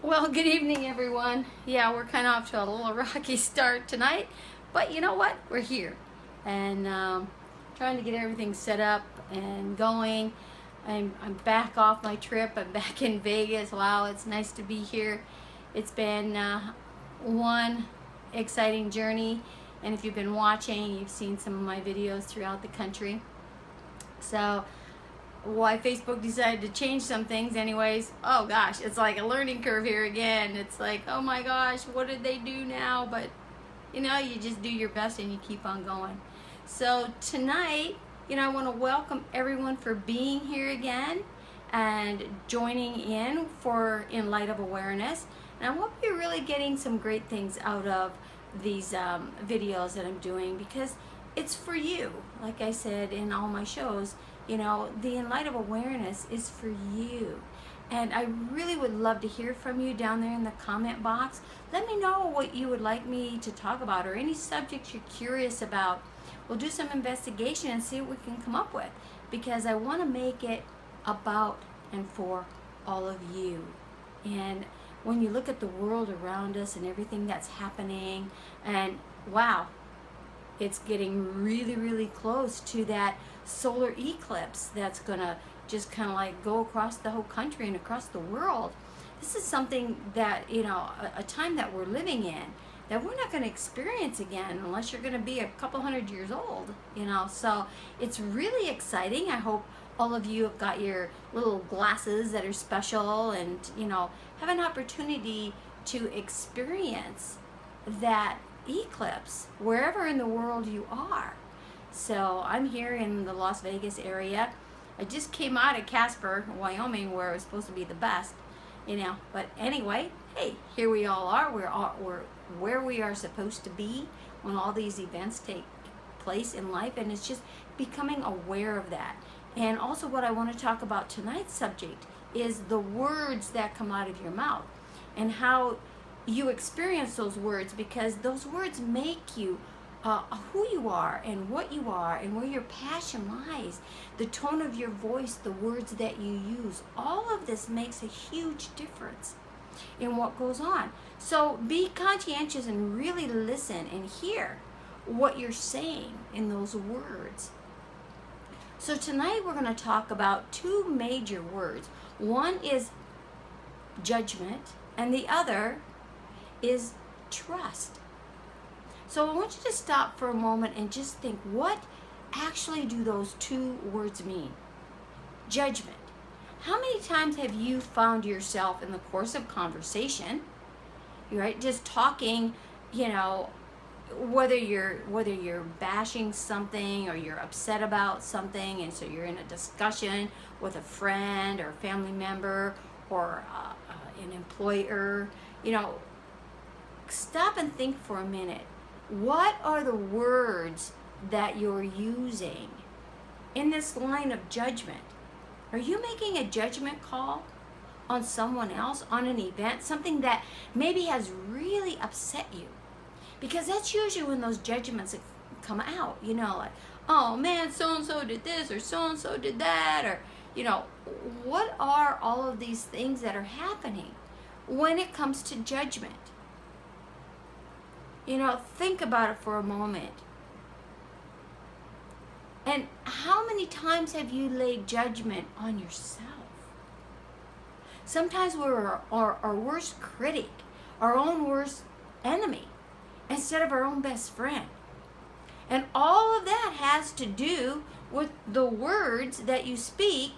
Well, good evening, everyone. Yeah, we're kind of off to a little rocky start tonight, but you know what? We're here and trying to get everything set up and going. I'm back off my trip. I'm back in Vegas. Wow, it's nice to be here. It's been one exciting journey, and if you've been watching, you've seen some of my videos throughout the country. So why Facebook decided to change some things anyways. Oh gosh, it's like a learning curve here again. It's like, oh my gosh, what did they do now? But you know, you just do your best and you keep on going. So tonight, I want to welcome everyone for being here again and joining in for In Light of Awareness. And I hope you're really getting some great things out of these videos that I'm doing, because it's for you. Like I said in all my shows, the In Light of Awareness is for you. And I really would love to hear from you down there in the comment box. Let me know what you would like me to talk about, or any subjects you're curious about. We'll do some investigation and see what we can come up with, because I want to make it about and for all of you. And when you look at the world around us and everything that's happening, and wow, it's getting really, really close to that solar eclipse that's gonna just kind of like go across the whole country and across the world. This is something that, a time that we're living in that we're not going to experience again unless you're going to be a couple hundred years old, So it's really exciting. I hope all of you have got your little glasses that are special and, have an opportunity to experience that eclipse wherever in the world you are. So I'm here in the Las Vegas area. I just came out of Casper, Wyoming, where it was supposed to be the best, But anyway, hey, here we all are. We're where we are supposed to be when all these events take place in life, and it's just becoming aware of that. And also, what I want to talk about tonight's subject is the words that come out of your mouth and how you experience those words, because those words make you who you are and what you are and where your passion lies, the tone of your voice, the words that you use. All of this makes a huge difference in what goes on. So be conscientious and really listen and hear what you're saying in those words. So tonight we're going to talk about two major words. One is judgment and the other is trust. So I want you to stop for a moment and just think, what actually do those two words mean? Judgment. How many times have you found yourself in the course of conversation, right, just talking, whether you're bashing something or you're upset about something, and so you're in a discussion with a friend or a family member or an employer, stop and think for a minute. What are the words that you're using in this line of judgment? Are you making a judgment call on someone else, on an event, something that maybe has really upset you? Because that's usually when those judgments come out, like, oh man, so-and-so did this, or so-and-so did that, or, what are all of these things that are happening when it comes to judgment? Think about it for a moment. And how many times have you laid judgment on yourself? Sometimes we're our worst critic, our own worst enemy, instead of our own best friend. And all of that has to do with the words that you speak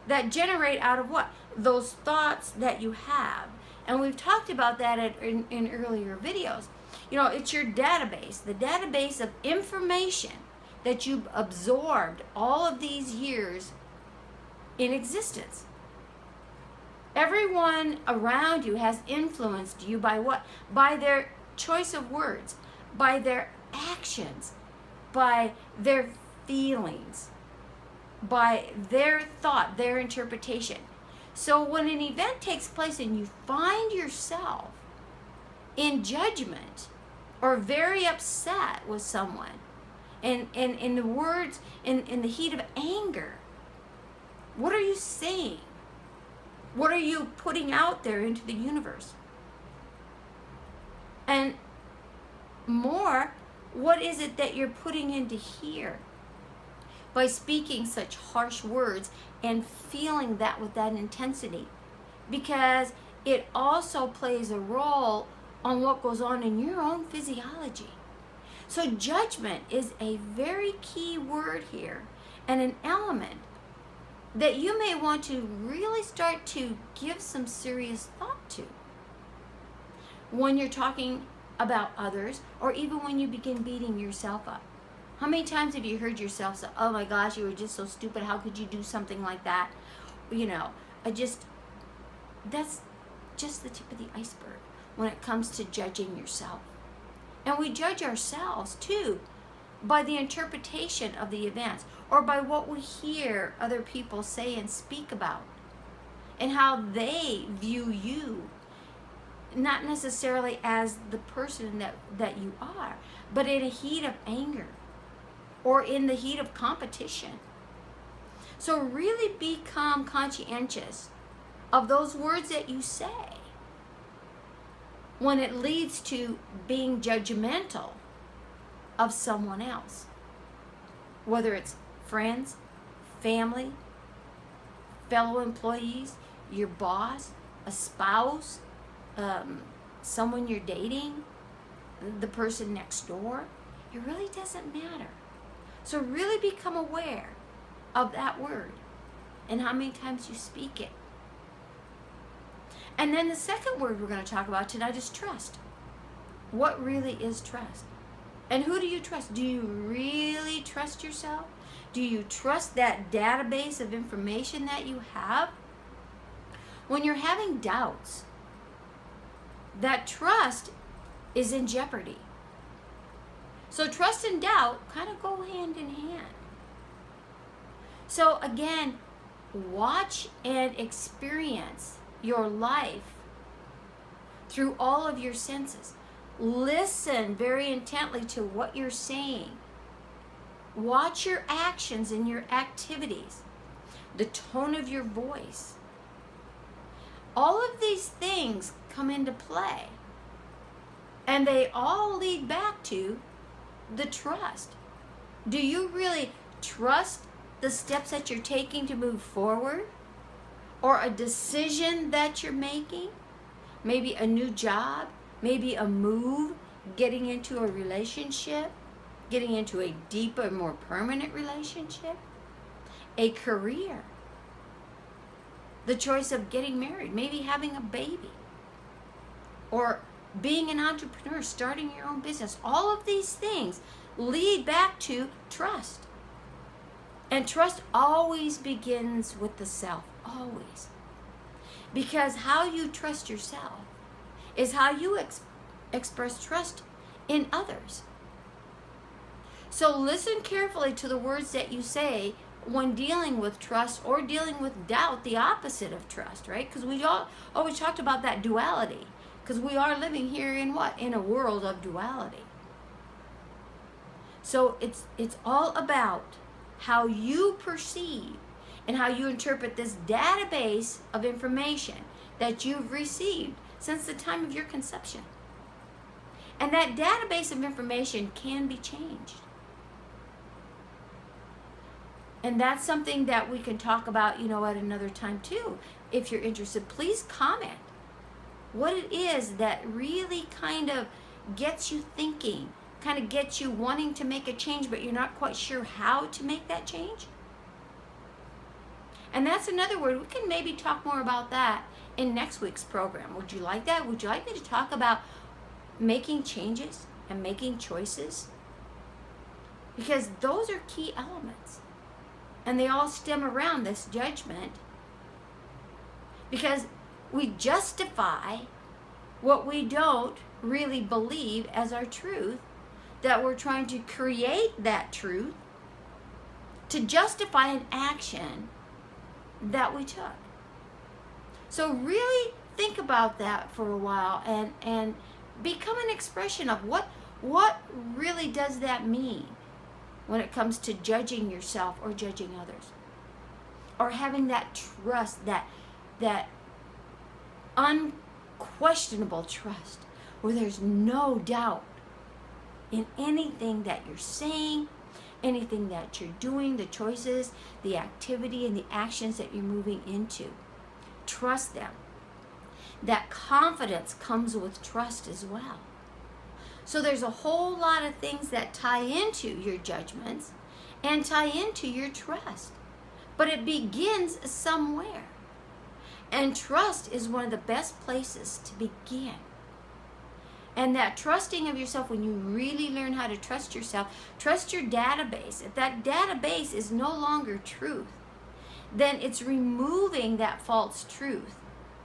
that generate out of what? Those thoughts that you have. And we've talked about that in earlier videos. It's your database, the database of information that you've absorbed all of these years in existence. Everyone around you has influenced you by what? By their choice of words, by their actions, by their feelings, by their thought, their interpretation. So when an event takes place and you find yourself in judgment or very upset with someone, and in the words, in the heat of anger, what are you saying? What are you putting out there into the universe? And more, what is it that you're putting into here by speaking such harsh words and feeling that with that intensity? Because it also plays a role on what goes on in your own physiology. So judgment is a very key word here, and an element that you may want to really start to give some serious thought to when you're talking about others, or even when you begin beating yourself up. How many times have you heard yourself say, oh my gosh, you were just so stupid, how could you do something like that? You know, that's just the tip of the iceberg when it comes to judging yourself. And we judge ourselves too by the interpretation of the events, or by what we hear other people say and speak about, and how they view you, not necessarily as the person that you are, but in a heat of anger or in the heat of competition. So really become conscientious of those words that you say when it leads to being judgmental of someone else, whether it's friends, family, fellow employees, your boss, a spouse, someone you're dating, the person next door. It really doesn't matter. So really become aware of that word and how many times you speak it. And then the second word we're going to talk about tonight is trust. What really is trust? And who do you trust? Do you really trust yourself? Do you trust that database of information that you have? When you're having doubts, that trust is in jeopardy. So trust and doubt kind of go hand in hand. So again, watch and experience your life through all of your senses. Listen very intently to what you're saying. Watch your actions and your activities, the tone of your voice. All of these things come into play, and they all lead back to the trust. Do you really trust the steps that you're taking to move forward, or a decision that you're making? Maybe a new job, maybe a move, getting into a relationship, getting into a deeper, more permanent relationship, a career, the choice of getting married, maybe having a baby, or being an entrepreneur, starting your own business. All of these things lead back to trust. And trust always begins with the self, always. Because how you trust yourself is how you express trust in others. So listen carefully to the words that you say when dealing with trust or dealing with doubt, the opposite of trust, right? Because we all always talked about that duality. Because we are living here in what? In a world of duality. So it's all about how you perceive and how you interpret this database of information that you've received since the time of your conception. And that database of information can be changed. And that's something that we can talk about, at another time too. If you're interested, please comment what it is that really kind of gets you thinking, kind of gets you wanting to make a change, but you're not quite sure how to make that change. And that's another word. We can maybe talk more about that in next week's program. Would you like that? Would you like me to talk about making changes and making choices? Because those are key elements. And they all stem around this judgment. Because we justify what we don't really believe as our truth, that we're trying to create that truth to justify an action that we took. So really think about that for a while and become an expression of what really does that mean when it comes to judging yourself or judging others, or having that trust, that unquestionable trust, where there's no doubt in anything that you're saying, anything that you're doing, the choices, the activity, and the actions that you're moving into. Trust them. That confidence comes with trust as well. So there's a whole lot of things that tie into your judgments and tie into your trust. But it begins somewhere. And trust is one of the best places to begin. And that trusting of yourself, when you really learn how to trust yourself, trust your database. If that database is no longer truth, then it's removing that false truth,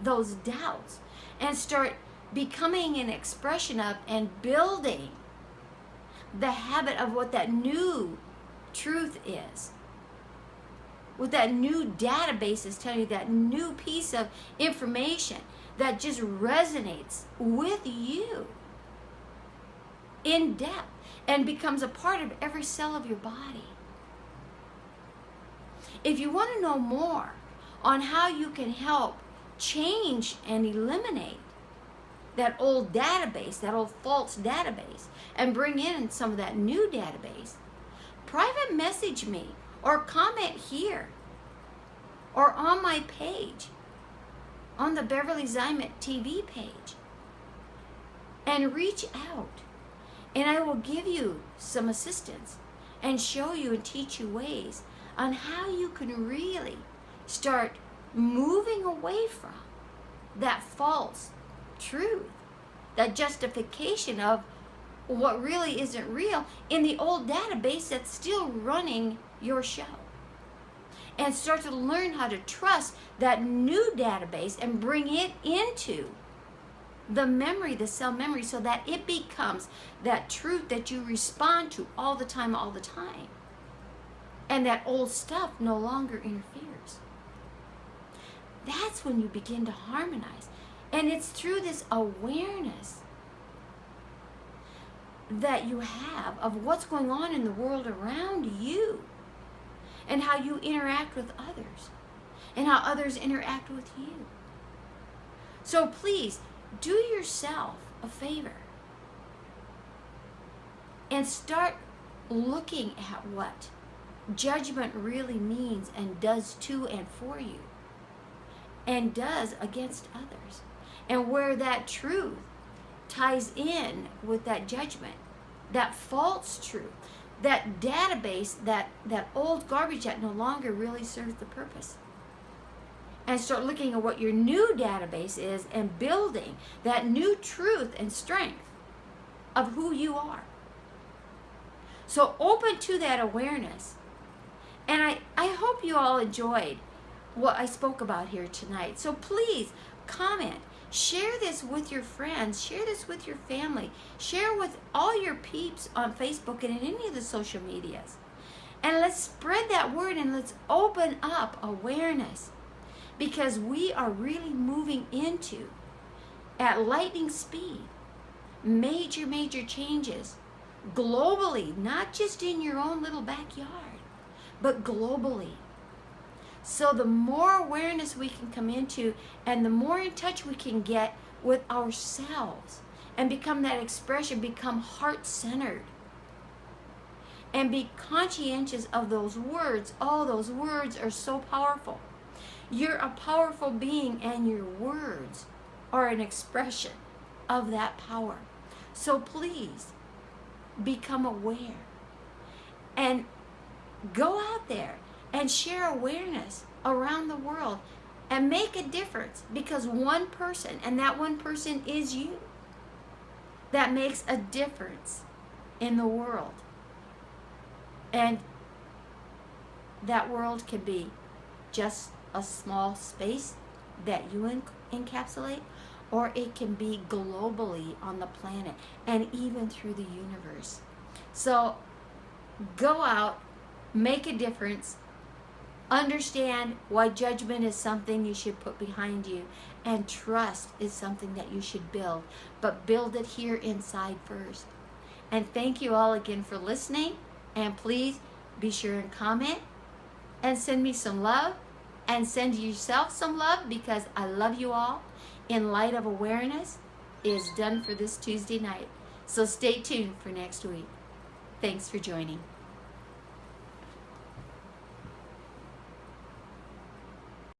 those doubts, and start becoming an expression of and building the habit of what that new truth is. What that new database is telling you, that new piece of information that just resonates with you in depth and becomes a part of every cell of your body. If you want to know more on how you can help change and eliminate that old database, that old false database, and bring in some of that new database, private message me or comment here or on my page, on the Beverly Zymet TV page, and reach out, and I will give you some assistance and show you and teach you ways on how you can really start moving away from that false truth, that justification of what really isn't real in the old database that's still running your show. And start to learn how to trust that new database and bring it into the memory, the cell memory, so that it becomes that truth that you respond to all the time, and that old stuff no longer interferes. That's when you begin to harmonize. And it's through this awareness that you have of what's going on in the world around you, and how you interact with others, and how others interact with you. So please, do yourself a favor and start looking at what judgment really means and does to and for you, and does against others, and where that truth ties in with that judgment, that false truth, that database, that old garbage that no longer really serves the purpose. And start looking at what your new database is and building that new truth and strength of who you are. So open to that awareness. And I hope you all enjoyed what I spoke about here tonight. So please comment. Share this with your friends. Share this with your family. Share with all your peeps on Facebook and in any of the social medias. And let's spread that word, and let's open up awareness. Because we are really moving into, at lightning speed, major changes globally, not just in your own little backyard, but globally. So the more awareness we can come into, and the more in touch we can get with ourselves, and become that expression, become heart-centered, and be conscientious of those words. Oh, those words are so powerful. You're a powerful being, and your words are an expression of that power. So please become aware and go out there and share awareness around the world and make a difference, because one person, and that one person is you, that makes a difference in the world. And that world can be just a small space that you encapsulate, or it can be globally on the planet and even through the universe. So go out, make a difference, understand why judgment is something you should put behind you, and trust is something that you should build, but build it here inside first. And thank you all again for listening, and please be sure and comment and send me some love, and send yourself some love, because I love you all, in Light of Awareness is done for this Tuesday night. So stay tuned for next week. Thanks for joining.